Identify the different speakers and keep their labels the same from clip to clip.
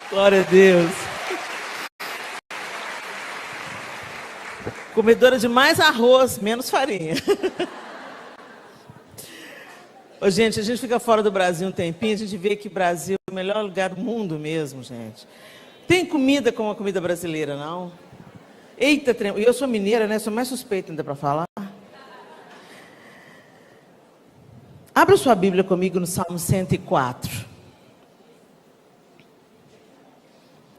Speaker 1: Glória a Deus. Comedora de mais arroz, menos farinha. Ô, gente, a gente fica fora do Brasil um tempinho, a gente vê que o Brasil é o melhor lugar do mundo mesmo, gente. Tem comida como a comida brasileira, não? Eita, eu sou mineira, né? Sou mais suspeita ainda para falar. Abra sua Bíblia comigo no Salmo 104.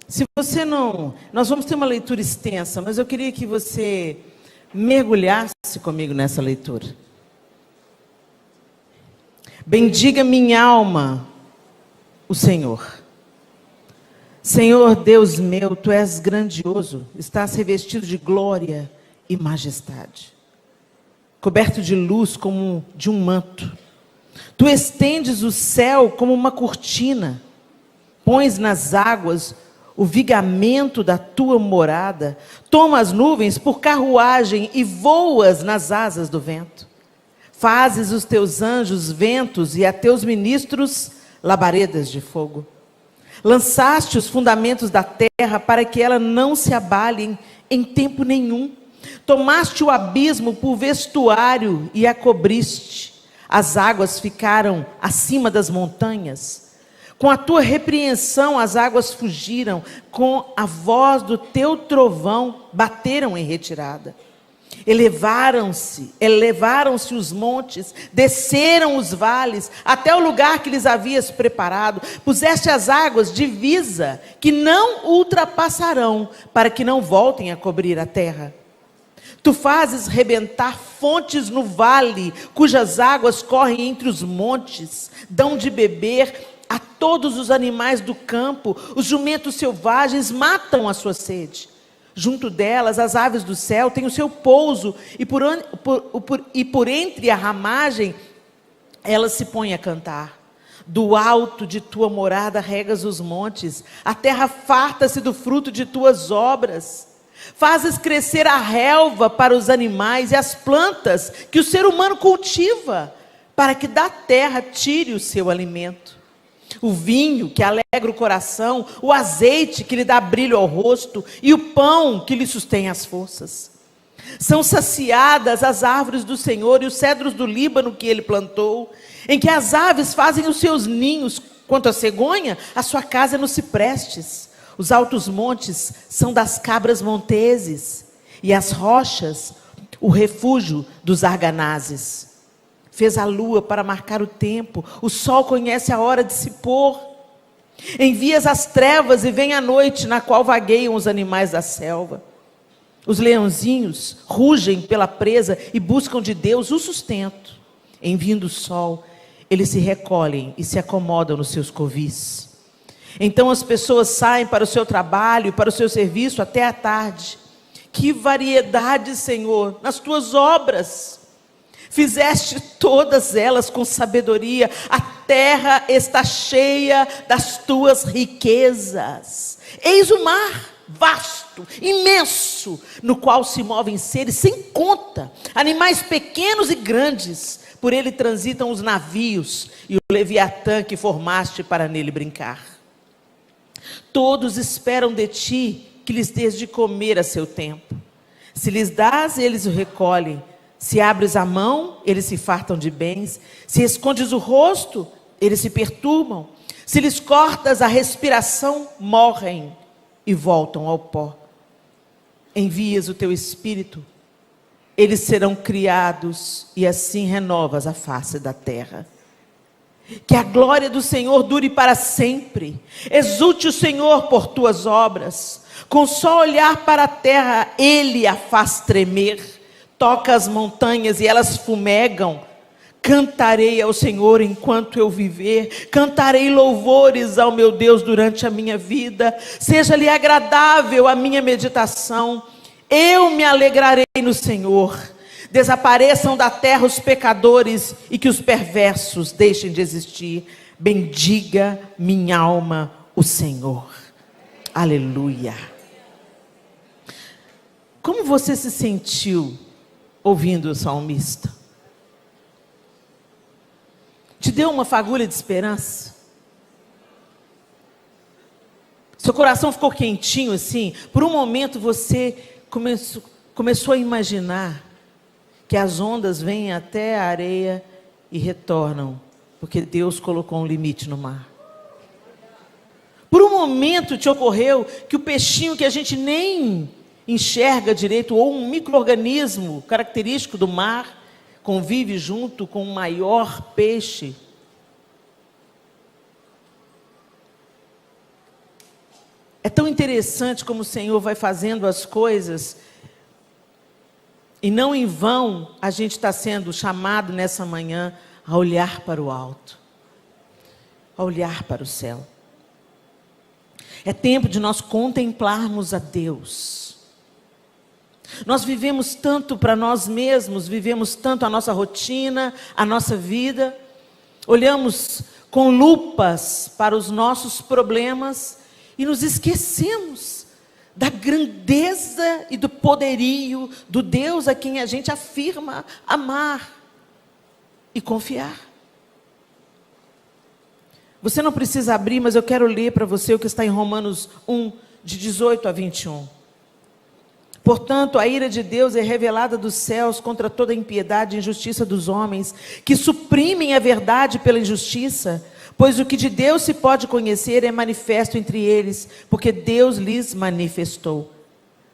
Speaker 1: Se você não... Nós vamos ter uma leitura extensa, mas eu queria que você mergulhasse comigo nessa leitura. Bendiga minha alma o Senhor. Senhor Deus meu, Tu és grandioso, estás revestido de glória e majestade, coberto de luz como de um manto. Tu estendes o céu como uma cortina, pões nas águas o vigamento da tua morada, toma as nuvens por carruagem e voas nas asas do vento. Fazes os teus anjos ventos e a teus ministros labaredas de fogo. Lançaste os fundamentos da terra para que ela não se abale em tempo nenhum. Tomaste o abismo por vestuário e a cobriste. As águas ficaram acima das montanhas. Com a tua repreensão as águas fugiram, com a voz do teu trovão bateram em retirada. Elevaram-se os montes, desceram os vales, até o lugar que lhes havias preparado. Puseste as águas divisa, que não ultrapassarão, para que não voltem a cobrir a terra. Tu fazes rebentar fontes no vale, cujas águas correm entre os montes, dão de beber a todos os animais do campo. Os jumentos selvagens matam a sua sede. Junto delas, as aves do céu têm o seu pouso, e por entre a ramagem, elas se põem a cantar. Do alto de tua morada regas os montes, a terra farta-se do fruto de tuas obras. Fazes crescer a relva para os animais e as plantas que o ser humano cultiva, para que da terra tire o seu alimento. O vinho que alegra o coração, o azeite que lhe dá brilho ao rosto e o pão que lhe sustém as forças. São saciadas as árvores do Senhor e os cedros do Líbano que ele plantou, em que as aves fazem os seus ninhos. Quanto à cegonha, a sua casa é nos ciprestes. Os altos montes são das cabras monteses e as rochas o refúgio dos arganazes. Fez a lua para marcar o tempo, o sol conhece a hora de se pôr. Envias as trevas e vem a noite, na qual vagueiam os animais da selva. Os leãozinhos rugem pela presa e buscam de Deus o sustento. Em vindo o sol, eles se recolhem e se acomodam nos seus covis. Então as pessoas saem para o seu trabalho e para o seu serviço até a tarde. Que variedade, Senhor, nas tuas obras! Fizeste todas elas com sabedoria. A terra está cheia das tuas riquezas. Eis o mar vasto, imenso, no qual se movem seres sem conta, animais pequenos e grandes. Por ele transitam os navios e o leviatã que formaste para nele brincar. Todos esperam de ti que lhes dês de comer a seu tempo. Se lhes dás, eles o recolhem. Se abres a mão, eles se fartam de bens. Se escondes o rosto, eles se perturbam. Se lhes cortas a respiração, morrem e voltam ao pó. Envias o teu espírito, eles serão criados e assim renovas a face da terra. Que a glória do Senhor dure para sempre. Exulte o Senhor por tuas obras. Com só olhar para a terra, Ele a faz tremer. Toca as montanhas e elas fumegam. Cantarei ao Senhor enquanto eu viver. Cantarei louvores ao meu Deus durante a minha vida. Seja-lhe agradável a minha meditação. Eu me alegrarei no Senhor. Desapareçam da terra os pecadores e que os perversos deixem de existir. Bendiga minha alma o Senhor. Aleluia. Como você se sentiu ouvindo o salmista? Te deu uma fagulha de esperança? Seu coração ficou quentinho assim? Por um momento você começou a imaginar que as ondas vêm até a areia e retornam, porque Deus colocou um limite no mar. Por um momento te ocorreu que o peixinho que a gente nem enxerga direito, ou um micro-organismo característico do mar, convive junto com o maior peixe. É tão interessante como o Senhor vai fazendo as coisas, e não em vão a gente está sendo chamado nessa manhã a olhar para o alto, a olhar para o céu. É tempo de nós contemplarmos a Deus. Nós vivemos tanto para nós mesmos, vivemos tanto a nossa rotina, a nossa vida, olhamos com lupas para os nossos problemas e nos esquecemos da grandeza e do poderio do Deus a quem a gente afirma amar e confiar. Você não precisa abrir, mas eu quero ler para você o que está em Romanos 1, de 18 a 21. Portanto, a ira de Deus é revelada dos céus contra toda a impiedade e injustiça dos homens, que suprimem a verdade pela injustiça, pois o que de Deus se pode conhecer é manifesto entre eles, porque Deus lhes manifestou.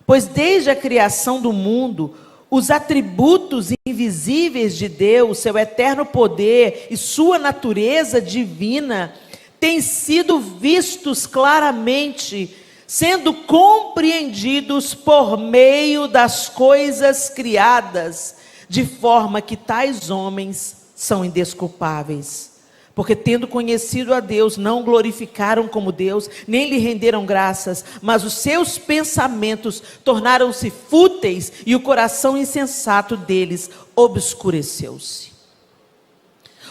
Speaker 1: Pois desde a criação do mundo, os atributos invisíveis de Deus, seu eterno poder e sua natureza divina, têm sido vistos claramente, sendo compreendidos por meio das coisas criadas, de forma que tais homens são indesculpáveis. Porque tendo conhecido a Deus, não glorificaram como Deus, nem lhe renderam graças, mas os seus pensamentos tornaram-se fúteis e o coração insensato deles obscureceu-se.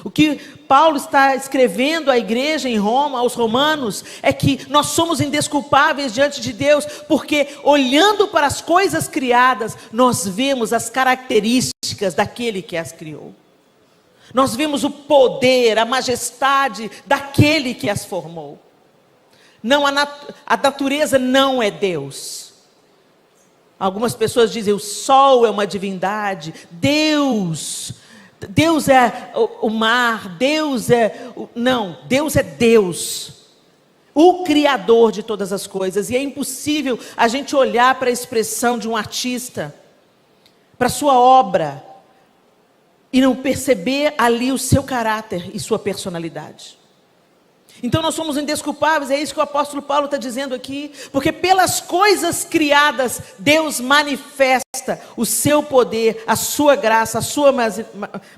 Speaker 1: O que Paulo está escrevendo à igreja em Roma, aos romanos, é que nós somos indesculpáveis diante de Deus, porque olhando para as coisas criadas, nós vemos as características daquele que as criou. Nós vemos o poder, a majestade daquele que as formou. Não, a natureza não é Deus. Algumas pessoas dizem, o sol é uma divindade, Deus é o mar, Deus é... Não, Deus é Deus, o Criador de todas as coisas. E é impossível a gente olhar para a expressão de um artista, para a sua obra, e não perceber ali o seu caráter e sua personalidade. Então nós somos indesculpáveis, é isso que o apóstolo Paulo está dizendo aqui, porque pelas coisas criadas, Deus manifesta o seu poder, a sua graça, a sua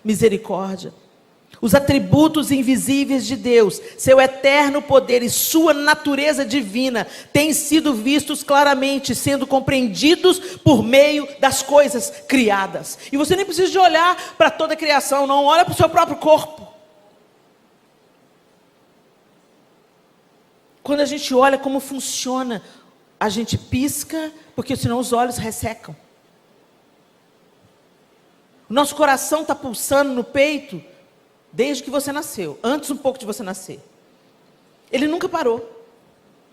Speaker 1: misericórdia. Os atributos invisíveis de Deus, seu eterno poder e sua natureza divina, têm sido vistos claramente, sendo compreendidos por meio das coisas criadas. E você nem precisa de olhar para toda a criação, não, olha para o seu próprio corpo. Quando a gente olha como funciona, a gente pisca, porque senão os olhos ressecam. O nosso coração está pulsando no peito, desde que você nasceu, antes um pouco de você nascer. Ele nunca parou.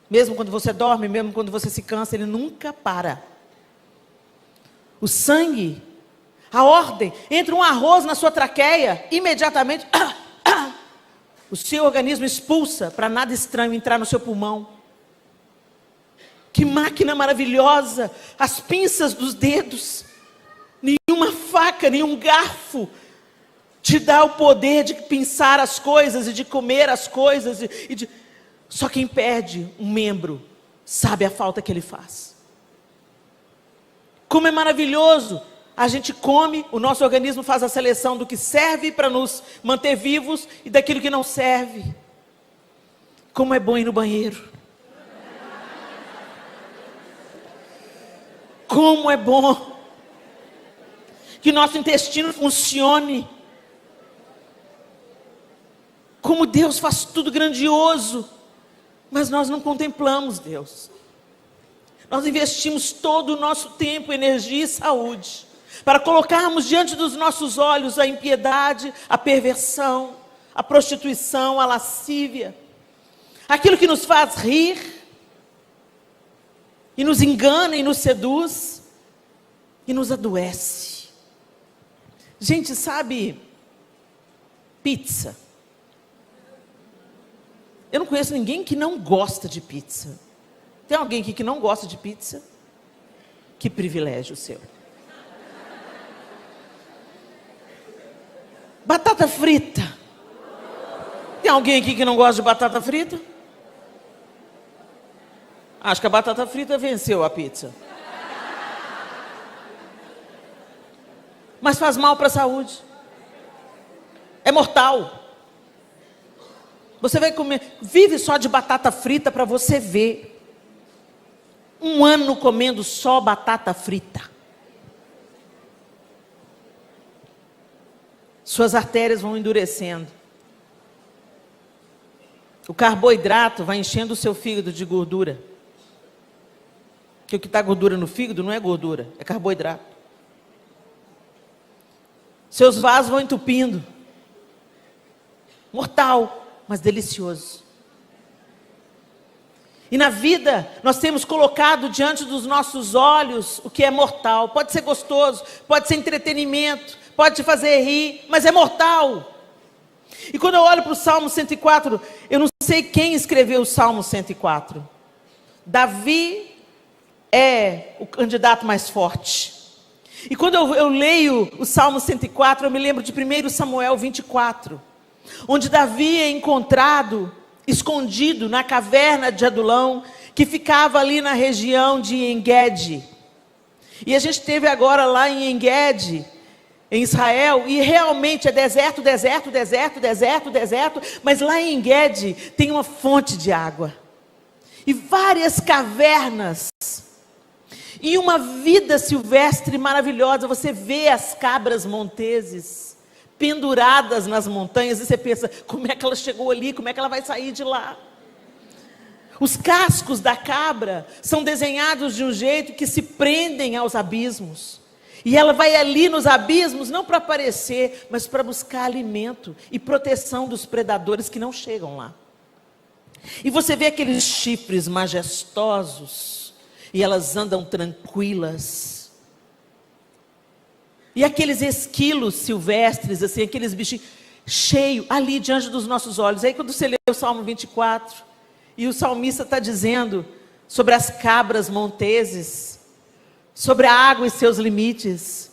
Speaker 1: Mesmo quando você dorme, mesmo quando você se cansa, ele nunca para. O sangue, a ordem, entra um arroz na sua traqueia, imediatamente, o seu organismo expulsa para nada estranho entrar no seu pulmão. Que máquina maravilhosa, as pinças dos dedos, nenhuma faca, nenhum garfo, te dá o poder de pinçar as coisas e de comer as coisas. Só quem perde um membro sabe a falta que ele faz. Como é maravilhoso. A gente come, o nosso organismo faz a seleção do que serve para nos manter vivos e daquilo que não serve. Como é bom ir no banheiro. Como é bom que nosso intestino funcione. Como Deus faz tudo grandioso, mas nós não contemplamos Deus. Nós investimos todo o nosso tempo, energia e saúde para colocarmos diante dos nossos olhos a impiedade, a perversão, a prostituição, a lascívia, aquilo que nos faz rir, e nos engana, e nos seduz, e nos adoece. Gente, sabe, pizza. Eu não conheço ninguém que não gosta de pizza. Tem alguém aqui que não gosta de pizza? Que privilégio seu. Batata frita. Tem alguém aqui que não gosta de batata frita? Acho que a batata frita venceu a pizza. Mas faz mal para a saúde. É mortal. Você vai comer, vive só de batata frita para você ver. Um ano comendo só batata frita. Suas artérias vão endurecendo. O carboidrato vai enchendo o seu fígado de gordura. Porque o que está gordura no fígado não é gordura, é carboidrato. Seus vasos vão entupindo. Mortal, mas delicioso. E na vida, nós temos colocado diante dos nossos olhos o que é mortal. Pode ser gostoso, pode ser entretenimento, pode te fazer rir, mas é mortal. E quando eu olho para o Salmo 104, eu não sei quem escreveu o Salmo 104. Davi é o candidato mais forte. E quando eu leio o Salmo 104, eu me lembro de 1 Samuel 24, onde Davi é encontrado escondido na caverna de Adulão, que ficava ali na região de En-Gedi. E a gente esteve agora lá em En-Gedi, em Israel, e realmente é deserto, deserto, deserto, deserto, deserto, mas lá em En-Gedi tem uma fonte de água. E várias cavernas. E uma vida silvestre maravilhosa. Você vê as cabras monteses penduradas nas montanhas, e você pensa, como é que ela chegou ali, como é que ela vai sair de lá? Os cascos da cabra são desenhados de um jeito que se prendem aos abismos, e ela vai ali nos abismos, não para aparecer, mas para buscar alimento e proteção dos predadores que não chegam lá. E você vê aqueles chifres majestosos, e elas andam tranquilas. E aqueles esquilos silvestres, assim, aqueles bichinhos, cheio ali diante dos nossos olhos. Aí quando você lê o Salmo 24, e o salmista está dizendo sobre as cabras monteses, sobre a água e seus limites,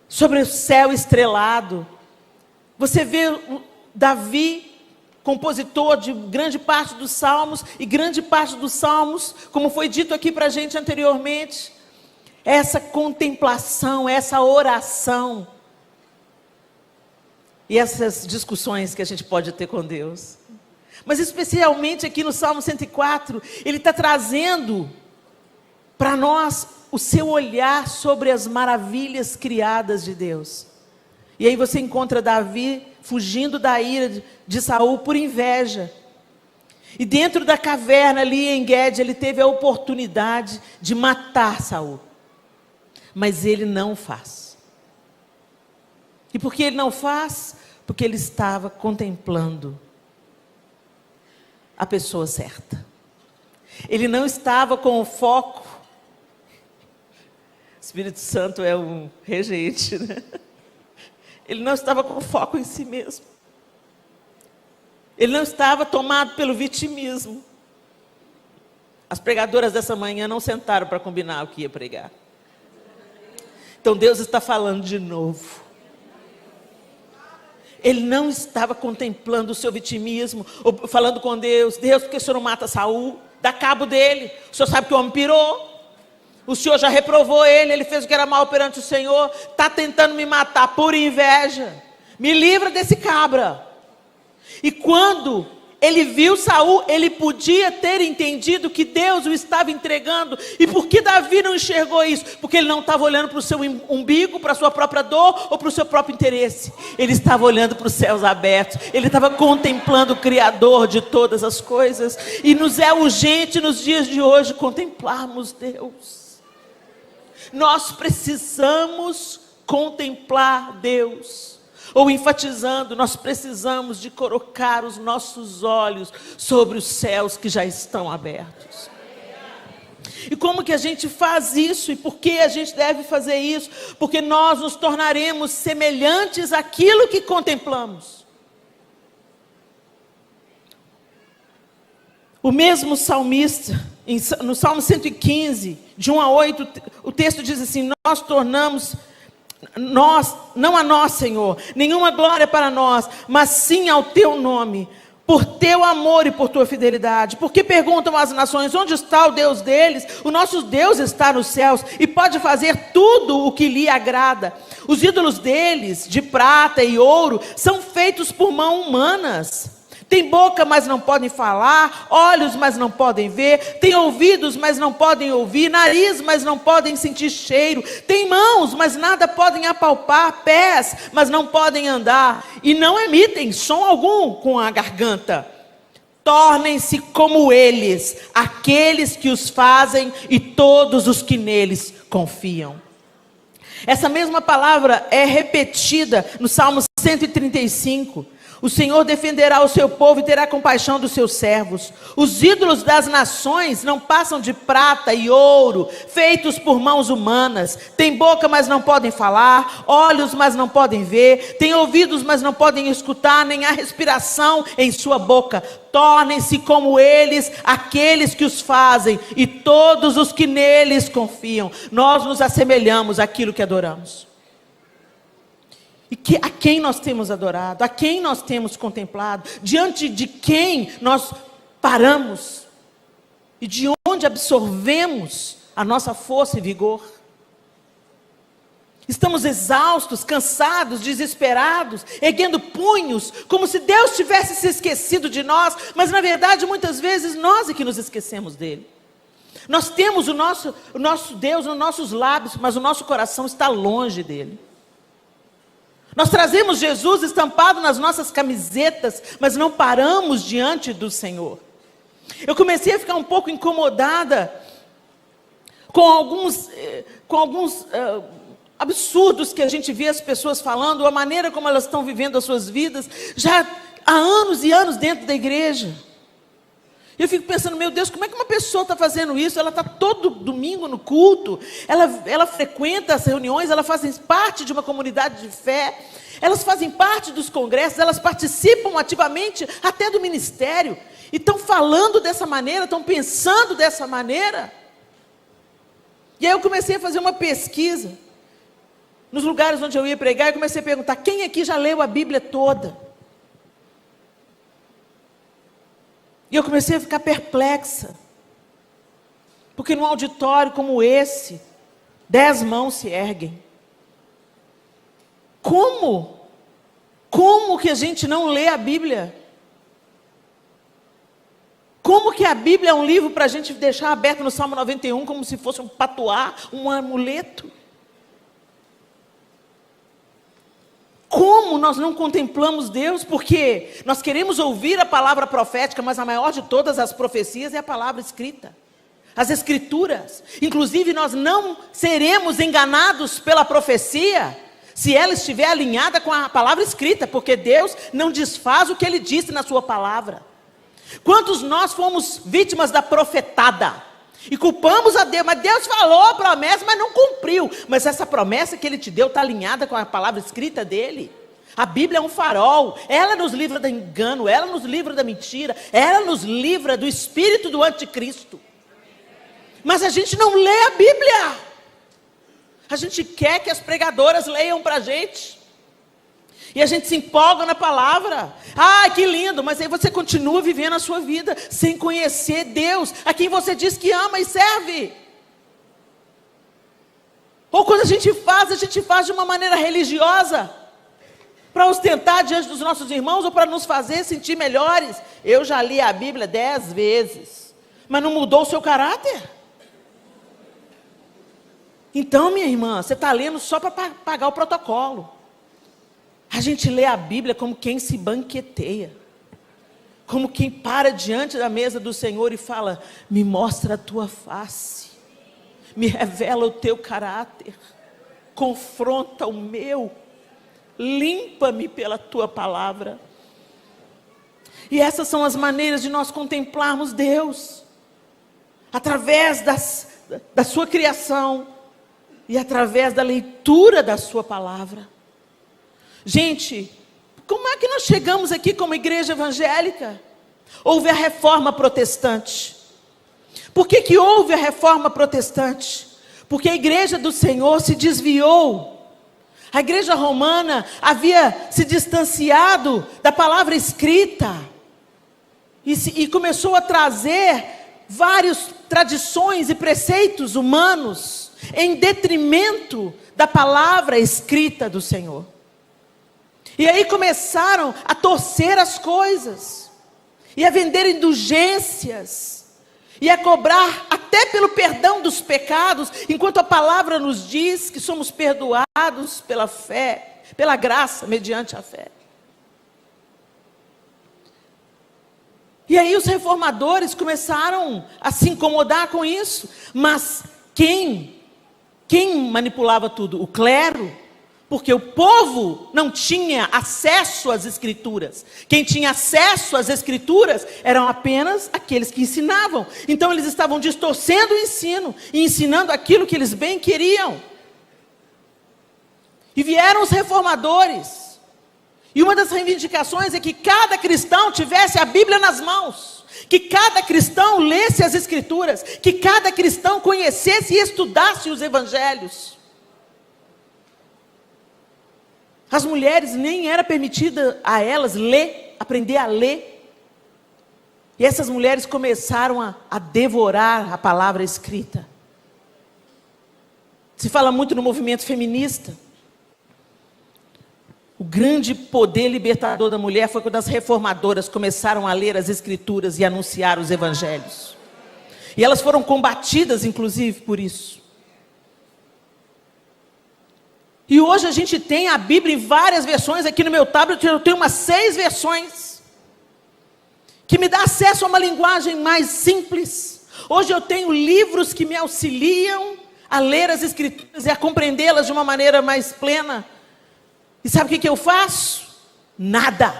Speaker 1: sobre o céu estrelado. Você vê Davi, compositor de grande parte dos salmos, e grande parte dos salmos, como foi dito aqui para a gente anteriormente, essa contemplação, essa oração, e essas discussões que a gente pode ter com Deus. Mas especialmente aqui no Salmo 104, ele está trazendo para nós o seu olhar sobre as maravilhas criadas de Deus. E aí você encontra Davi fugindo da ira de Saul por inveja. E dentro da caverna ali em En-Gedi, ele teve a oportunidade de matar Saul. Mas ele não faz. E por que ele não faz? Porque ele estava contemplando a pessoa certa. Ele não estava com o foco. O Espírito Santo é um regente, né? Ele não estava com foco em si mesmo. Ele não estava tomado pelo vitimismo. As pregadoras dessa manhã não sentaram para combinar o que ia pregar. Então Deus está falando de novo. Ele não estava contemplando o seu vitimismo, ou falando com Deus, Deus, por que o Senhor não mata Saul? Dá cabo dele. O Senhor sabe que o homem pirou. O Senhor já reprovou ele, ele fez o que era mal perante o Senhor, está tentando me matar por inveja. Me livra desse cabra. E quando ele viu Saul, ele podia ter entendido que Deus o estava entregando. E por que Davi não enxergou isso? Porque ele não estava olhando para o seu umbigo, para a sua própria dor ou para o seu próprio interesse. Ele estava olhando para os céus abertos. Ele estava contemplando o Criador de todas as coisas. E nos é urgente nos dias de hoje contemplarmos Deus. Nós precisamos contemplar Deus. Ou enfatizando, nós precisamos de colocar os nossos olhos sobre os céus que já estão abertos. E como que a gente faz isso? E por que a gente deve fazer isso? Porque nós nos tornaremos semelhantes àquilo que contemplamos. O mesmo salmista, no Salmo 115, de 1 a 8, o texto diz assim: nós tornamos, não a nós, Senhor, nenhuma glória para nós, mas sim ao teu nome, por teu amor e por tua fidelidade. Porque perguntam as nações: onde está o Deus deles? O nosso Deus está nos céus e pode fazer tudo o que lhe agrada. Os ídolos deles, de prata e ouro, são feitos por mãos humanas. Tem boca, mas não podem falar, olhos, mas não podem ver, tem ouvidos, mas não podem ouvir, nariz, mas não podem sentir cheiro, tem mãos, mas nada podem apalpar, pés, mas não podem andar, e não emitem som algum com a garganta. Tornem-se como eles, aqueles que os fazem e todos os que neles confiam. Essa mesma palavra é repetida no Salmo 135. O Senhor defenderá o seu povo e terá compaixão dos seus servos. Os ídolos das nações não passam de prata e ouro, feitos por mãos humanas. Tem boca, mas não podem falar, olhos, mas não podem ver, tem ouvidos, mas não podem escutar, nem há respiração em sua boca. Tornem-se como eles, aqueles que os fazem, e todos os que neles confiam. Nós nos assemelhamos àquilo que adoramos. E a quem nós temos adorado, a quem nós temos contemplado, diante de quem nós paramos, e de onde absorvemos a nossa força e vigor. Estamos exaustos, cansados, desesperados, erguendo punhos, como se Deus tivesse se esquecido de nós, mas na verdade muitas vezes nós é que nos esquecemos dele. Nós temos o nosso Deus nos nossos lábios, mas o nosso coração está longe dele. Nós trazemos Jesus estampado nas nossas camisetas, mas não paramos diante do Senhor. Eu comecei a ficar um pouco incomodada com alguns absurdos que a gente vê as pessoas falando, a maneira como elas estão vivendo as suas vidas, já há anos e anos dentro da igreja. Eu fico pensando: meu Deus, como é que uma pessoa está fazendo isso? Ela está todo domingo no culto, ela frequenta as reuniões, ela faz parte de uma comunidade de fé, elas fazem parte dos congressos, elas participam ativamente até do ministério, e estão falando dessa maneira, estão pensando dessa maneira. E aí eu comecei a fazer uma pesquisa, nos lugares onde eu ia pregar, eu comecei a perguntar: quem aqui já leu a Bíblia toda? E eu comecei a ficar perplexa, porque num auditório como esse, 10 mãos se erguem. Como? Como que a gente não lê a Bíblia? Como que a Bíblia é um livro para a gente deixar aberto no Salmo 91, como se fosse um patuá, um amuleto? Como nós não contemplamos Deus? Porque nós queremos ouvir a palavra profética, mas a maior de todas as profecias é a palavra escrita. As escrituras. Inclusive nós não seremos enganados pela profecia, se ela estiver alinhada com a palavra escrita, porque Deus não desfaz o que Ele disse na sua palavra. Quantos nós fomos vítimas da profetada? E culpamos a Deus, mas Deus falou a promessa, mas não cumpriu. Mas essa promessa que Ele te deu está alinhada com a palavra escrita dele. A Bíblia é um farol, ela nos livra do engano, ela nos livra da mentira, ela nos livra do espírito do anticristo. Mas a gente não lê a Bíblia. A gente quer que as pregadoras leiam para a gente. E a gente se empolga na palavra. Ah, que lindo, mas aí você continua vivendo a sua vida sem conhecer Deus, a quem você diz que ama e serve. Ou quando a gente faz de uma maneira religiosa, para ostentar diante dos nossos irmãos, ou para nos fazer sentir melhores. Eu já li a Bíblia 10 vezes, mas não mudou o seu caráter. Então, minha irmã, você está lendo só para pagar o protocolo. A gente lê a Bíblia como quem se banqueteia, como quem para diante da mesa do Senhor e fala: me mostra a tua face, me revela o teu caráter, confronta o meu, limpa-me pela tua palavra. E essas são as maneiras de nós contemplarmos Deus, através da sua criação e através da leitura da sua palavra. Gente, como é que nós chegamos aqui como igreja evangélica? Houve a reforma protestante. Por que houve a reforma protestante? Porque a igreja do Senhor se desviou. A igreja romana havia se distanciado da palavra escrita e começou a trazer várias tradições e preceitos humanos em detrimento da palavra escrita do Senhor. E aí começaram a torcer as coisas e a vender indulgências e a cobrar até pelo perdão dos pecados, enquanto a palavra nos diz que somos perdoados pela fé, pela graça, mediante a fé. E aí os reformadores começaram a se incomodar com isso. Mas quem manipulava tudo? O clero. Porque o povo não tinha acesso às escrituras. Quem tinha acesso às escrituras eram apenas aqueles que ensinavam. Então eles estavam distorcendo o ensino e ensinando aquilo que eles bem queriam. E vieram os reformadores. E uma das reivindicações é que cada cristão tivesse a Bíblia nas mãos. Que cada cristão lesse as escrituras. Que cada cristão conhecesse e estudasse os evangelhos. As mulheres nem era permitida a elas ler, aprender a ler. E essas mulheres começaram a devorar a palavra escrita. Se fala muito no movimento feminista. O grande poder libertador da mulher foi quando as reformadoras começaram a ler as escrituras e anunciar os evangelhos. E elas foram combatidas, inclusive, por isso. E hoje a gente tem a Bíblia em várias versões. Aqui no meu tablet eu tenho umas 6 versões. Que me dá acesso a uma linguagem mais simples. Hoje eu tenho livros que me auxiliam a ler as escrituras e a compreendê-las de uma maneira mais plena. E sabe o que eu faço? Nada.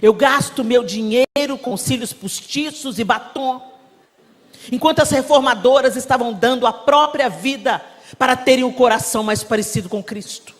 Speaker 1: Eu gasto meu dinheiro com cílios postiços e batom. Enquanto as reformadoras estavam dando a própria vida para terem o coração mais parecido com Cristo.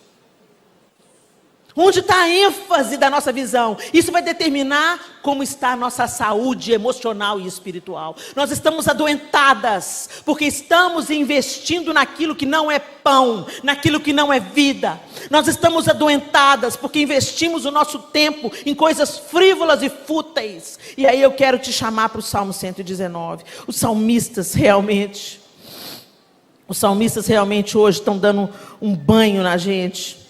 Speaker 1: Onde está a ênfase da nossa visão? Isso vai determinar como está a nossa saúde emocional e espiritual. Nós estamos adoentadas, porque estamos investindo naquilo que não é pão, naquilo que não é vida. Nós estamos adoentadas, porque investimos o nosso tempo em coisas frívolas e fúteis. E aí eu quero te chamar para o Salmo 119. Os salmistas realmente hoje estão dando um banho na gente.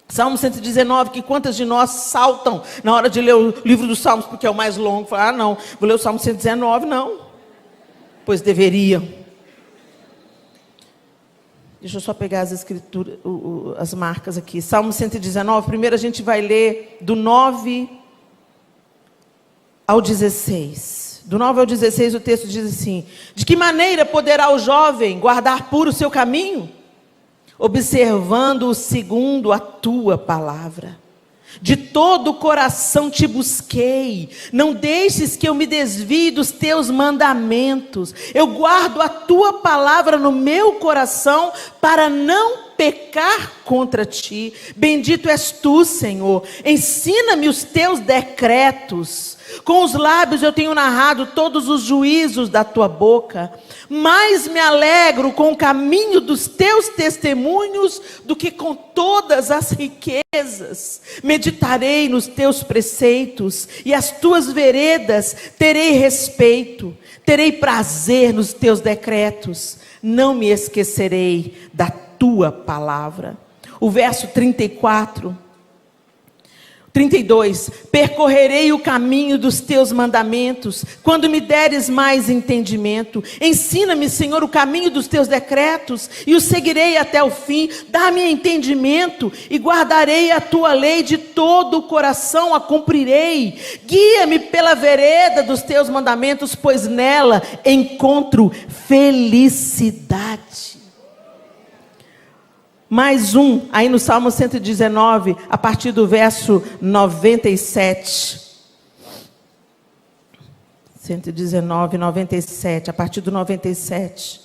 Speaker 1: Salmo 119, que quantas de nós saltam na hora de ler o livro dos Salmos, porque é o mais longo. Falam, não, vou ler o Salmo 119, não. Pois deveriam. Deixa eu só pegar as escrituras, as marcas aqui. Salmo 119, primeiro a gente vai ler do 9 ao 16. Do 9 ao 16 o texto diz assim: de que maneira poderá o jovem guardar puro o seu caminho? Observando-o segundo a tua palavra. De todo o coração te busquei, não deixes que eu me desvie dos teus mandamentos. Eu guardo a tua palavra no meu coração para não pecar contra ti. Bendito és tu, Senhor. Ensina-me os teus decretos. Com os lábios eu tenho narrado todos os juízos da tua boca. Mais me alegro com o caminho dos teus testemunhos do que com todas as riquezas. Meditarei nos teus preceitos e as tuas veredas terei respeito. Terei prazer nos teus decretos. Não me esquecerei da tua palavra. O verso 32, percorrerei o caminho dos teus mandamentos, quando me deres mais entendimento. Ensina-me, Senhor, o caminho dos teus decretos, e o seguirei até o fim. Dá-me entendimento, e guardarei a tua lei de todo o coração, a cumprirei. Guia-me pela vereda dos teus mandamentos, pois nela encontro felicidade. Mais um, aí no Salmo 119, a partir do verso 97. 119, 97, a partir do 97.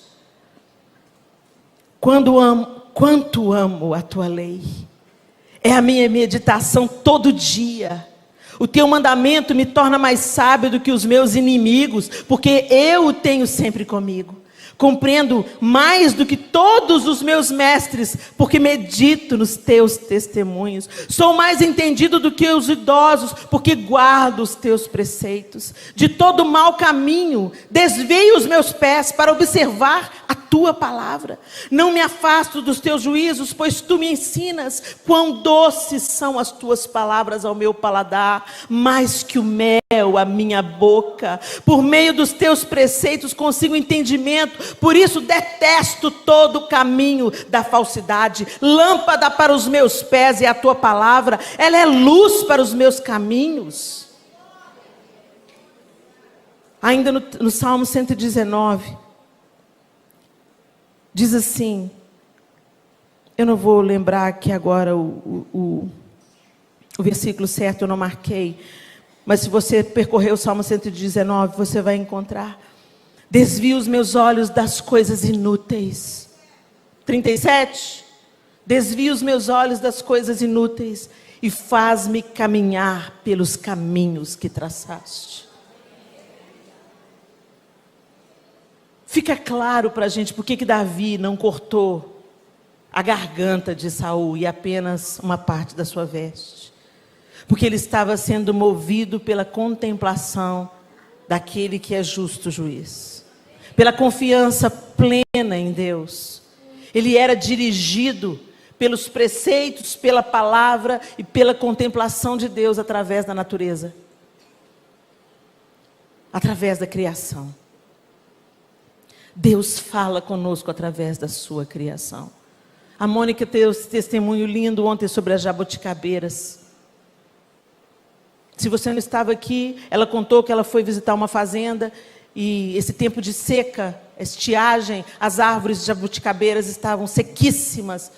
Speaker 1: Quanto amo a tua lei. É a minha meditação todo dia. O teu mandamento me torna mais sábio do que os meus inimigos, porque eu o tenho sempre comigo. Compreendo mais do que todos os meus mestres, porque medito nos teus testemunhos. Sou mais entendido do que os idosos, porque guardo os teus preceitos. De todo mau caminho, desvio os meus pés para observar a tua palavra. Não me afasto dos teus juízos, pois tu me ensinas. Quão doces são as tuas palavras ao meu paladar, mais que o mel à minha boca. Por meio dos teus preceitos consigo entendimento. Por isso detesto todo o caminho da falsidade. Lâmpada para os meus pés é a tua palavra. Ela é luz para os meus caminhos. Ainda no Salmo 119, diz assim, eu não vou lembrar aqui agora o versículo certo, eu não marquei, mas se você percorrer o Salmo 119, você vai encontrar. Desvia os meus olhos das coisas inúteis. 37. Desvia os meus olhos das coisas inúteis e faz-me caminhar pelos caminhos que traçaste. Fica claro para a gente por que Davi não cortou a garganta de Saul e apenas uma parte da sua veste. Porque ele estava sendo movido pela contemplação daquele que é justo juiz. Pela confiança plena em Deus. Ele era dirigido pelos preceitos, pela palavra e pela contemplação de Deus através da natureza. Através da criação. Deus fala conosco através da sua criação. A Mônica teve esse testemunho lindo ontem sobre as jabuticabeiras. Se você não estava aqui, ela contou que ela foi visitar uma fazenda e esse tempo de seca, estiagem, as árvores de jabuticabeiras estavam sequíssimas.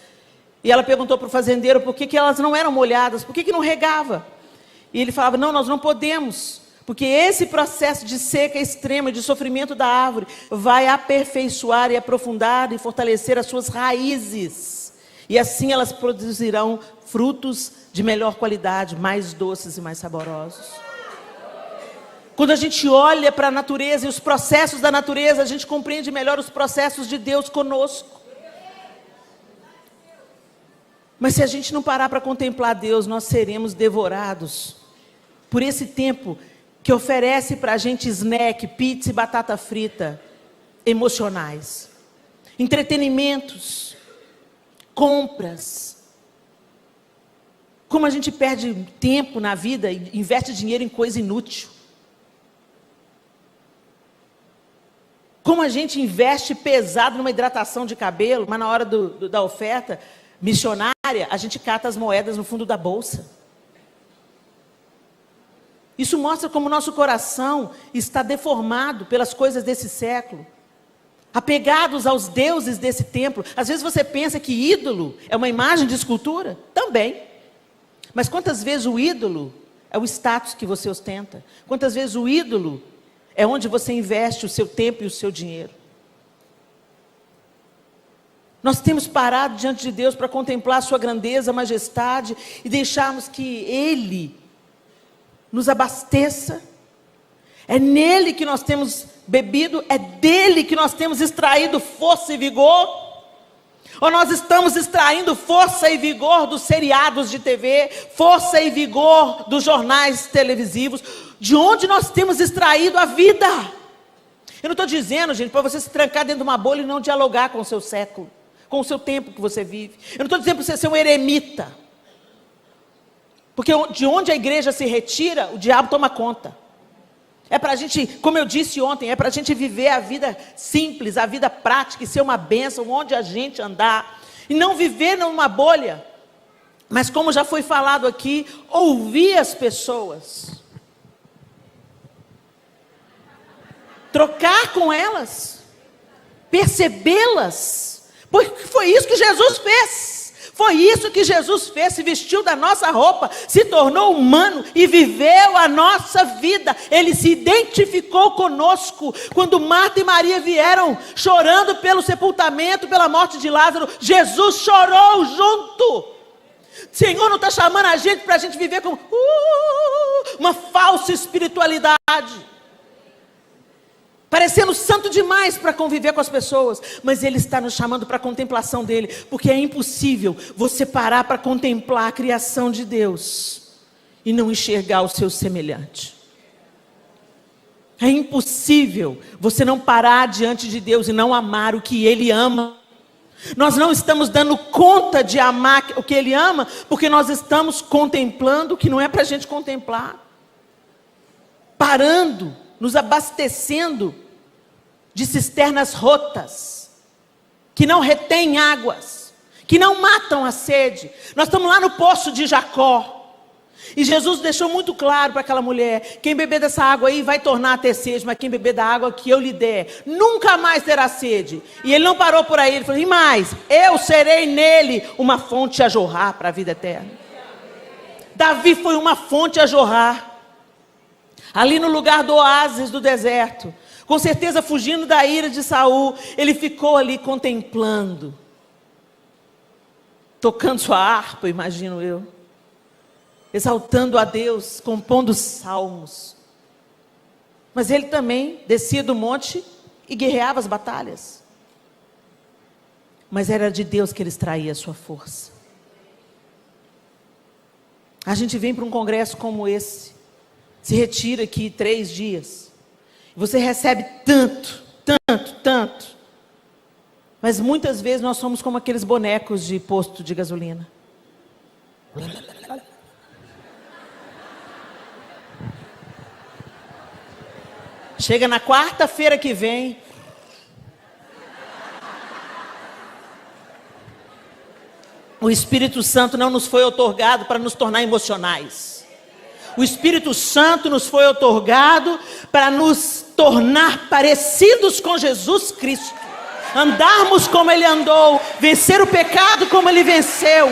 Speaker 1: E ela perguntou para o fazendeiro por que elas não eram molhadas, por que não regava? E ele falava, não, nós não podemos, porque esse processo de seca extrema, de sofrimento da árvore, vai aperfeiçoar e aprofundar e fortalecer as suas raízes. E assim elas produzirão frutos de melhor qualidade, mais doces e mais saborosos. Quando a gente olha para a natureza e os processos da natureza, a gente compreende melhor os processos de Deus conosco. Mas se a gente não parar para contemplar Deus, nós seremos devorados por esse tempo que oferece para a gente snack, pizza e batata frita emocionais, entretenimentos, compras. Como a gente perde tempo na vida e investe dinheiro em coisa inútil. Como a gente investe pesado numa hidratação de cabelo, mas na hora da oferta missionária, a gente cata as moedas no fundo da bolsa. Isso mostra como o nosso coração está deformado pelas coisas desse século. Apegados aos deuses desse templo. Às vezes você pensa que ídolo é uma imagem de escultura? Também. Mas quantas vezes o ídolo é o status que você ostenta? Quantas vezes o ídolo é onde você investe o seu tempo e o seu dinheiro? Nós temos parado diante de Deus para contemplar a sua grandeza, majestade e deixarmos que Ele nos abasteça. É nele que nós temos bebido, é dele que nós temos extraído força e vigor. Ou nós estamos extraindo força e vigor dos seriados de TV, força e vigor dos jornais televisivos, de onde nós temos extraído a vida. Eu não estou dizendo, gente, para você se trancar dentro de uma bolha e não dialogar com o seu século, com o seu tempo que você vive. Eu não estou dizendo para você ser um eremita. Porque de onde a igreja se retira, o diabo toma conta. É para a gente, como eu disse ontem, é para a gente viver a vida simples, a vida prática e ser uma bênção onde a gente andar. E não viver numa bolha. Mas como já foi falado aqui, ouvir as pessoas. Trocar com elas. Percebê-las. Porque foi isso que Jesus fez. Foi isso que Jesus fez, se vestiu da nossa roupa, se tornou humano e viveu a nossa vida. Ele se identificou conosco. Quando Marta e Maria vieram chorando pelo sepultamento, pela morte de Lázaro, Jesus chorou junto. O Senhor não está chamando a gente para a gente viver com uma falsa espiritualidade, parecendo santo demais para conviver com as pessoas, mas Ele está nos chamando para a contemplação dEle, porque é impossível você parar para contemplar a criação de Deus e não enxergar o seu semelhante. É impossível você não parar diante de Deus e não amar o que Ele ama. Nós não estamos dando conta de amar o que Ele ama, porque nós estamos contemplando o que não é para a gente contemplar, parando, nos abastecendo de cisternas rotas, que não retêm águas, que não matam a sede. Nós estamos lá no poço de Jacó, e Jesus deixou muito claro para aquela mulher: quem beber dessa água aí vai tornar a ter sede, mas quem beber da água que eu lhe der, nunca mais terá sede. E Ele não parou por aí, Ele falou: e mais, eu serei nele uma fonte a jorrar para a vida eterna. Davi foi uma fonte a jorrar, ali no lugar do oásis do deserto, com certeza fugindo da ira de Saul. Ele ficou ali contemplando, tocando sua harpa, imagino eu, exaltando a Deus, compondo salmos. Mas ele também descia do monte e guerreava as batalhas, mas era de Deus que ele extraía a sua força. A gente vem para um congresso como esse, se retira aqui 3 dias, você recebe tanto, mas muitas vezes nós somos como aqueles bonecos de posto de gasolina. Chega na quarta-feira que vem, o Espírito Santo não nos foi outorgado para nos tornar emocionais. O Espírito Santo nos foi outorgado para nos tornar parecidos com Jesus Cristo, andarmos como Ele andou, vencer o pecado como Ele venceu,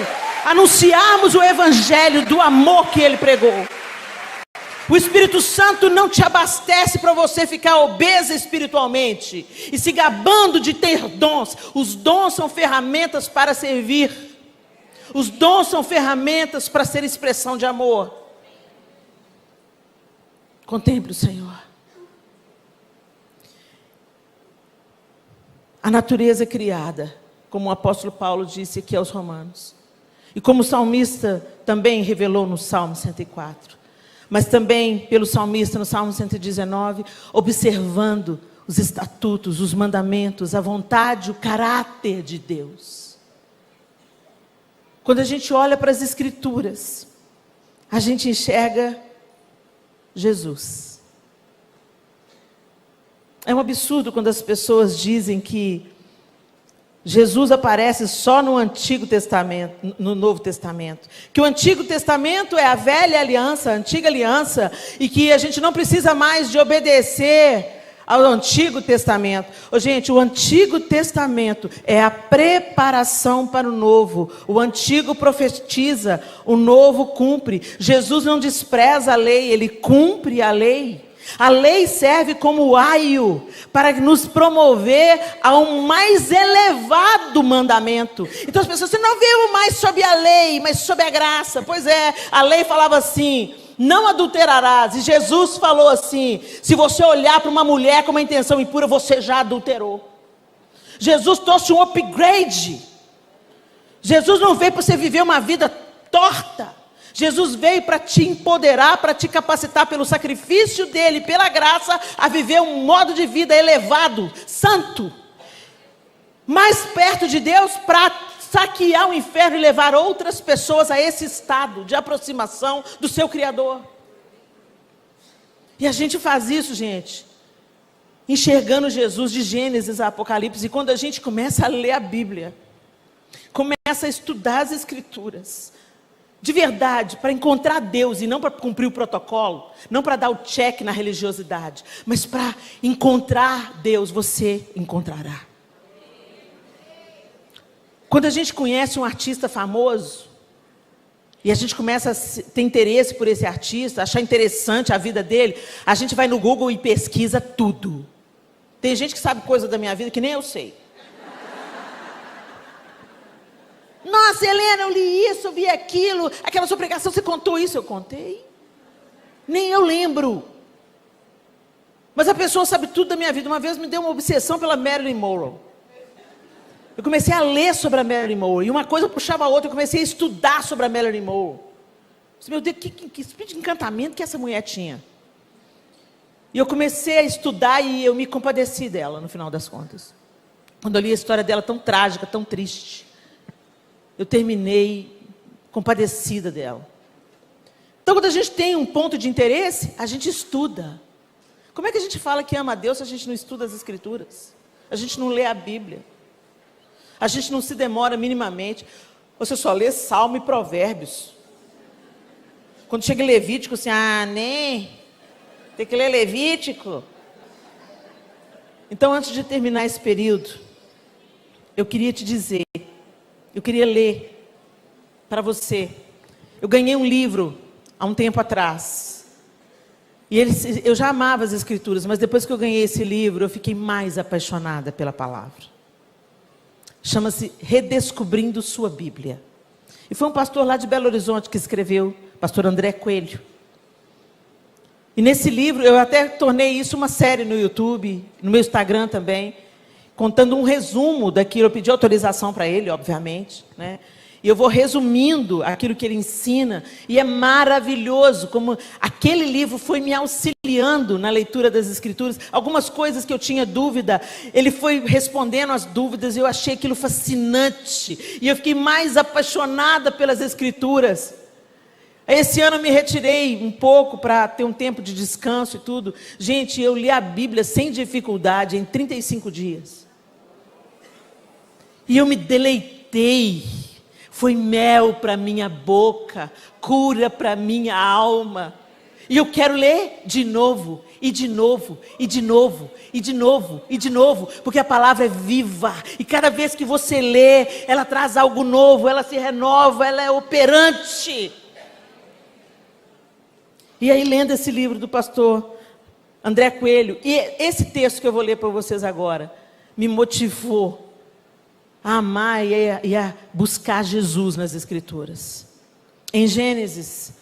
Speaker 1: anunciarmos o Evangelho do amor que Ele pregou. O Espírito Santo não te abastece para você ficar obesa espiritualmente e se gabando de ter dons. Os dons são ferramentas para servir. Os dons são ferramentas para ser expressão de amor. Contemple o Senhor. A natureza criada, como o apóstolo Paulo disse aqui aos Romanos, e como o salmista também revelou no Salmo 104, mas também pelo salmista no Salmo 119, observando os estatutos, os mandamentos, a vontade, o caráter de Deus. Quando a gente olha para as Escrituras, a gente enxerga Jesus. É um absurdo quando as pessoas dizem que Jesus aparece só no Antigo Testamento, no Novo Testamento. Que o Antigo Testamento é a velha aliança, a antiga aliança, e que a gente não precisa mais de obedecer ao Antigo Testamento. Gente, o Antigo Testamento é a preparação para o Novo. O Antigo profetiza, o Novo cumpre. Jesus não despreza a lei, Ele cumpre a lei. A lei serve como aio para nos promover a um mais elevado mandamento. Então as pessoas, você não viu mais sobre a lei, mas sobre a graça. Pois é, a lei falava assim: não adulterarás. E Jesus falou assim: se você olhar para uma mulher com uma intenção impura, você já adulterou. Jesus trouxe um upgrade. Jesus não veio para você viver uma vida torta. Jesus veio para te empoderar, para te capacitar pelo sacrifício dele, pela graça, a viver um modo de vida elevado, santo, mais perto de Deus, para saquear o inferno e levar outras pessoas a esse estado de aproximação do seu Criador. E a gente faz isso, gente, enxergando Jesus de Gênesis a Apocalipse. E quando a gente começa a ler a Bíblia, começa a estudar as Escrituras, de verdade, para encontrar Deus e não para cumprir o protocolo, não para dar o check na religiosidade, mas para encontrar Deus, você encontrará. Quando a gente conhece um artista famoso, e a gente começa a ter interesse por esse artista, achar interessante a vida dele, a gente vai no Google e pesquisa tudo. Tem gente que sabe coisa da minha vida que nem eu sei. Nossa, Helena, eu li isso, eu vi aquilo, aquela sua pregação, você contou isso? Eu contei. Nem eu lembro. Mas a pessoa sabe tudo da minha vida. Uma vez me deu uma obsessão pela Marilyn Monroe. Eu comecei a ler sobre a Marilyn Monroe, e uma coisa puxava a outra, eu comecei a estudar sobre a Marilyn Monroe. Meu Deus, que espírito de encantamento que essa mulher tinha. E eu comecei a estudar e eu me compadeci dela, no final das contas. Quando eu li a história dela tão trágica, tão triste, eu terminei compadecida dela. Então, quando a gente tem um ponto de interesse, a gente estuda. Como é que a gente fala que ama a Deus se a gente não estuda as Escrituras? A gente não lê a Bíblia. A gente não se demora minimamente. Você só lê Salmo e Provérbios. Quando chega em Levítico, assim, nem... Tem que ler Levítico. Então, antes de terminar esse período, eu queria te dizer, eu queria ler para você. Eu ganhei um livro há um tempo atrás. E eu já amava as Escrituras, mas depois que eu ganhei esse livro, eu fiquei mais apaixonada pela palavra. Chama-se Redescobrindo Sua Bíblia. E foi um pastor lá de Belo Horizonte que escreveu, pastor André Coelho. E nesse livro, eu até tornei isso uma série no YouTube, no meu Instagram também, contando um resumo daquilo. Eu pedi autorização para ele, obviamente, né? E eu vou resumindo aquilo que ele ensina, e é maravilhoso como aquele livro foi me auxiliando na leitura das Escrituras. Algumas coisas que eu tinha dúvida, ele foi respondendo as dúvidas, e eu achei aquilo fascinante, e eu fiquei mais apaixonada pelas Escrituras. Esse ano eu me retirei um pouco para ter um tempo de descanso e tudo. Gente, eu li a Bíblia sem dificuldade em 35 dias. E eu me deleitei. Foi mel para minha boca, cura para minha alma. E eu quero ler de novo, e de novo, e de novo, e de novo, e de novo, porque a palavra é viva, e cada vez que você lê, ela traz algo novo, ela se renova, ela é operante. E aí, lendo esse livro do pastor André Coelho, e esse texto que eu vou ler para vocês agora, me motivou a amar e a buscar Jesus nas Escrituras. Em Gênesis,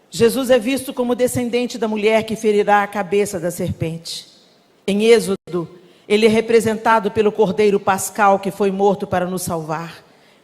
Speaker 1: Jesus é visto como descendente da mulher que ferirá a cabeça da serpente. Em Êxodo, ele é representado pelo cordeiro pascal que foi morto para nos salvar.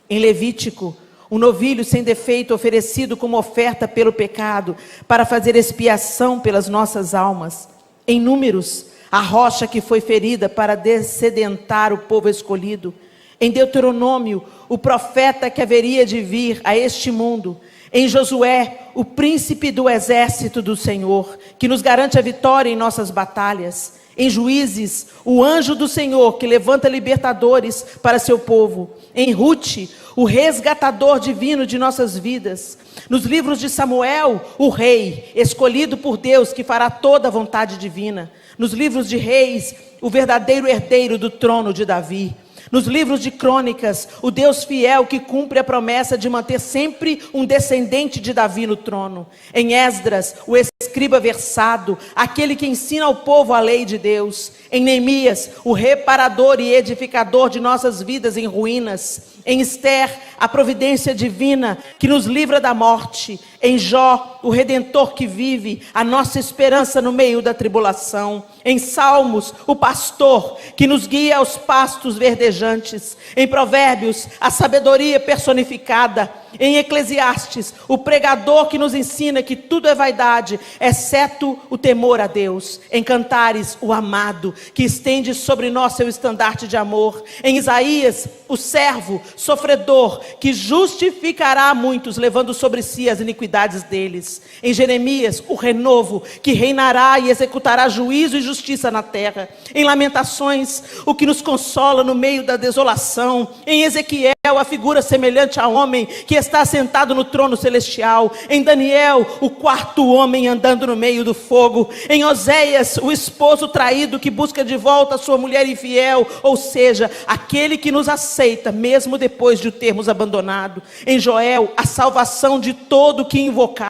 Speaker 1: Em Levítico, um novilho sem defeito oferecido como oferta pelo pecado, para fazer expiação pelas nossas almas. Em Números, a rocha que foi ferida para descedentar o povo escolhido. Em Deuteronômio, o profeta que haveria de vir a este mundo. Em Josué, o príncipe do exército do Senhor, que nos garante a vitória em nossas batalhas. Em Juízes, o anjo do Senhor, que levanta libertadores para seu povo. Em Rute, o resgatador divino de nossas vidas. Nos livros de Samuel, o rei, escolhido por Deus, que fará toda a vontade divina. Nos livros de Reis, o verdadeiro herdeiro do trono de Davi. Nos livros de Crônicas, o Deus fiel que cumpre a promessa de manter sempre um descendente de Davi no trono. Em Esdras, o escriba versado, aquele que ensina ao povo a lei de Deus. Em Neemias, o reparador e edificador de nossas vidas em ruínas. Em Esther, a providência divina que nos livra da morte. Em Jó, o Redentor que vive, a nossa esperança no meio da tribulação. Em Salmos, o pastor que nos guia aos pastos verdejantes. Em Provérbios, a sabedoria personificada. Em Eclesiastes, o pregador que nos ensina que tudo é vaidade, exceto o temor a Deus. Em Cantares, o amado, que estende sobre nós seu estandarte de amor. Em Isaías, o servo sofredor, que justificará muitos, levando sobre si as iniquidades deles. Em Jeremias, o renovo, que reinará e executará juízo e justiça na terra. Em Lamentações, o que nos consola no meio da desolação. Em Ezequiel, Ezequiel, a figura semelhante a homem que está sentado no trono celestial. Em Daniel, o quarto homem andando no meio do fogo. Em Oséias, o esposo traído que busca de volta a sua mulher infiel, ou seja, aquele que nos aceita mesmo depois de o termos abandonado. Em Joel, a salvação de todo que invocar.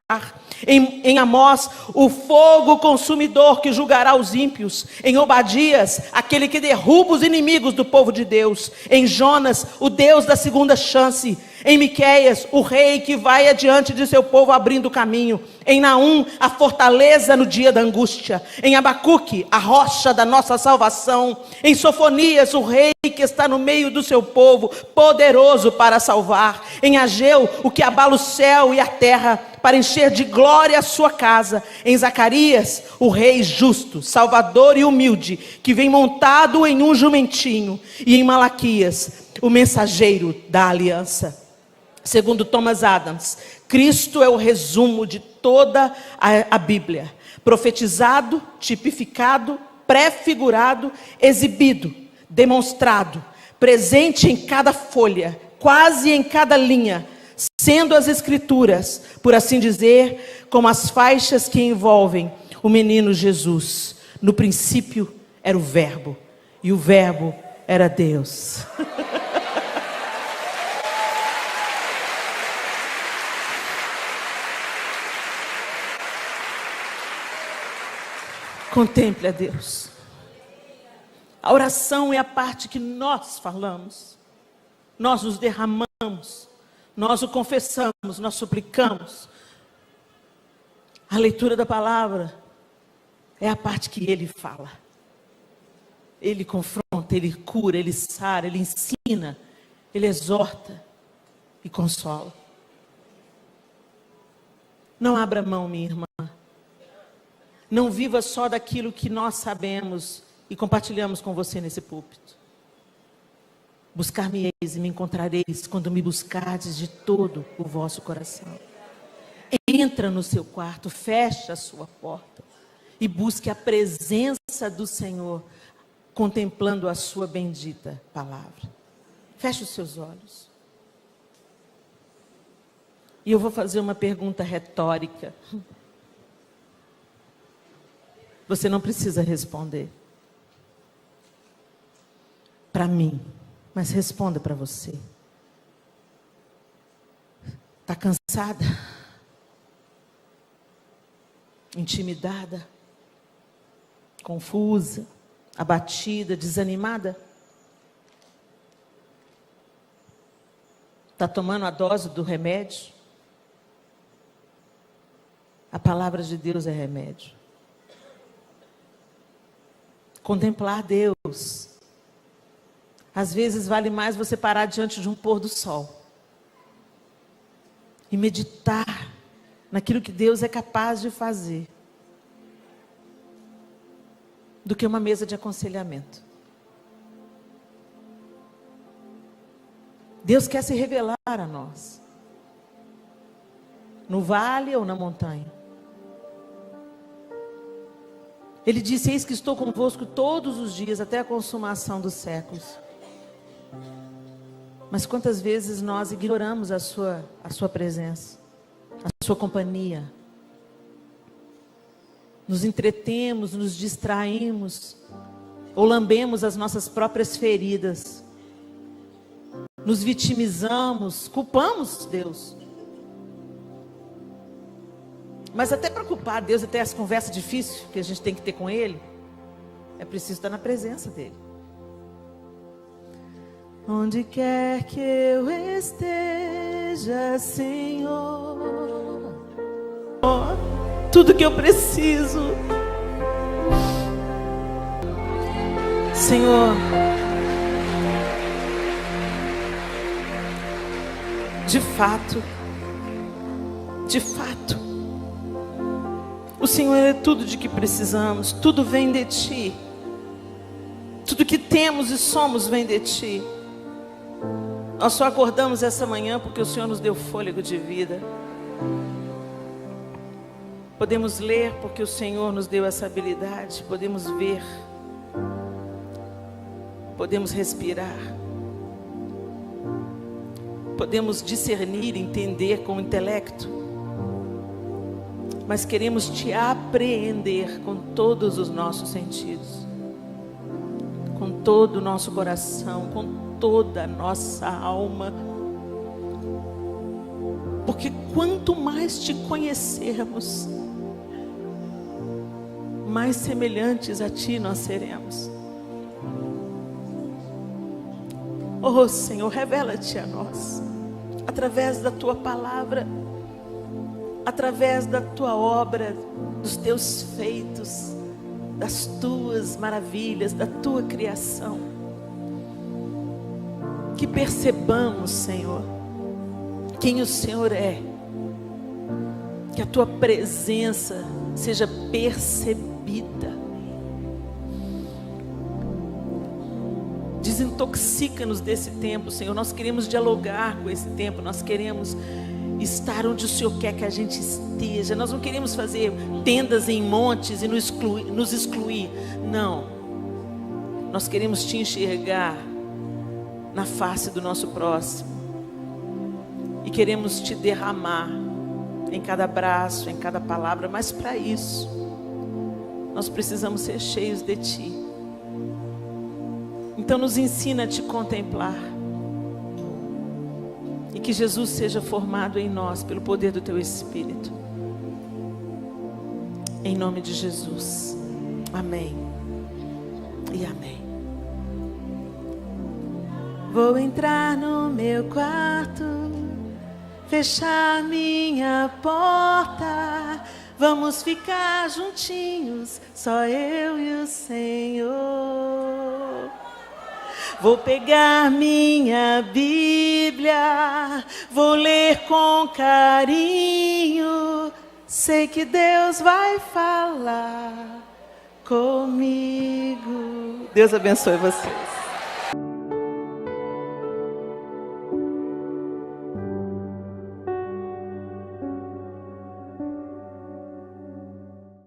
Speaker 1: Em Amós, o fogo consumidor que julgará os ímpios. Em Obadias, aquele que derruba os inimigos do povo de Deus. Em Jonas, o Deus da segunda chance. Em Miqueias, o rei que vai adiante de seu povo abrindo o caminho. Em Naum, a fortaleza no dia da angústia. Em Abacuque, a rocha da nossa salvação. Em Sofonias, o rei que está no meio do seu povo, poderoso para salvar. Em Ageu, o que abala o céu e a terra, para encher de glória a sua casa. Em Zacarias, o rei justo, salvador e humilde, que vem montado em um jumentinho. E em Malaquias, o mensageiro da aliança. Segundo Thomas Adams, Cristo é o resumo de toda a Bíblia. Profetizado, tipificado, prefigurado, exibido, demonstrado, presente em cada folha, quase em cada linha, sendo as escrituras, por assim dizer, como as faixas que envolvem o menino Jesus. No princípio era o Verbo, e o Verbo era Deus. Contemple a Deus. A oração é a parte que nós falamos, nós nos derramamos, nós o confessamos, nós suplicamos. A leitura da palavra é a parte que Ele fala. Ele confronta, Ele cura, Ele sara, Ele ensina, Ele exorta e consola. Não abra mão, minha irmã. Não viva só daquilo que nós sabemos e compartilhamos com você nesse púlpito. Buscar-me-eis e me encontrareis quando me buscardes de todo o vosso coração. Entra no seu quarto, fecha a sua porta e busque a presença do Senhor, contemplando a sua bendita palavra. Feche os seus olhos. E eu vou fazer uma pergunta retórica. Você não precisa responder para mim, mas responda para você. Está cansada? Intimidada? Confusa? Abatida? Desanimada? Está tomando a dose do remédio? A palavra de Deus é remédio. Contemplar Deus. Às vezes vale mais você parar diante de um pôr do sol e meditar naquilo que Deus é capaz de fazer, do que uma mesa de aconselhamento. Deus quer se revelar a nós, no vale ou na montanha. Ele disse: eis que estou convosco todos os dias, até a consumação dos séculos. Mas quantas vezes nós ignoramos a sua presença, a sua companhia. Nos entretemos, nos distraímos, ou lambemos as nossas próprias feridas. Nos vitimizamos, culpamos Deus. Mas até para culpar Deus, até as conversas difíceis que a gente tem que ter com Ele, é preciso estar na presença dEle. Onde quer que eu esteja, Senhor, tudo que eu preciso, Senhor, de fato, o Senhor é tudo de que precisamos, tudo vem de Ti, tudo que temos e somos vem de Ti. Nós só acordamos essa manhã porque o Senhor nos deu fôlego de vida. Podemos ler porque o Senhor nos deu essa habilidade. Podemos ver. Podemos respirar. podemos discernir, entender com o intelecto, mas queremos te apreender com todos os nossos sentidos, com todo o nosso coração, com toda a nossa alma. Porque quanto mais te conhecermos, mais semelhantes a ti nós seremos. Oh Senhor, revela-te a nós, através da tua palavra, através da tua obra, dos teus feitos, das tuas maravilhas, da tua criação. Que percebamos, Senhor, quem o Senhor é, que a tua presença seja percebida. Desintoxica-nos desse tempo, Senhor. Nós queremos dialogar com esse tempo, nós queremos estar onde o Senhor quer que a gente esteja. Nós não queremos fazer tendas em montes e nos excluir. Não. Nós queremos te enxergar na face do nosso próximo. E queremos te derramar em cada abraço, em cada palavra. Mas para isso, nós precisamos ser cheios de ti. Então nos ensina a te contemplar. E que Jesus seja formado em nós pelo poder do teu Espírito. Em nome de Jesus. Amém. E amém. Vou entrar no meu quarto, fechar minha porta. Vamos ficar juntinhos, só eu e o Senhor. Vou pegar minha Bíblia, vou ler com carinho. Sei que Deus vai falar comigo. Deus abençoe vocês.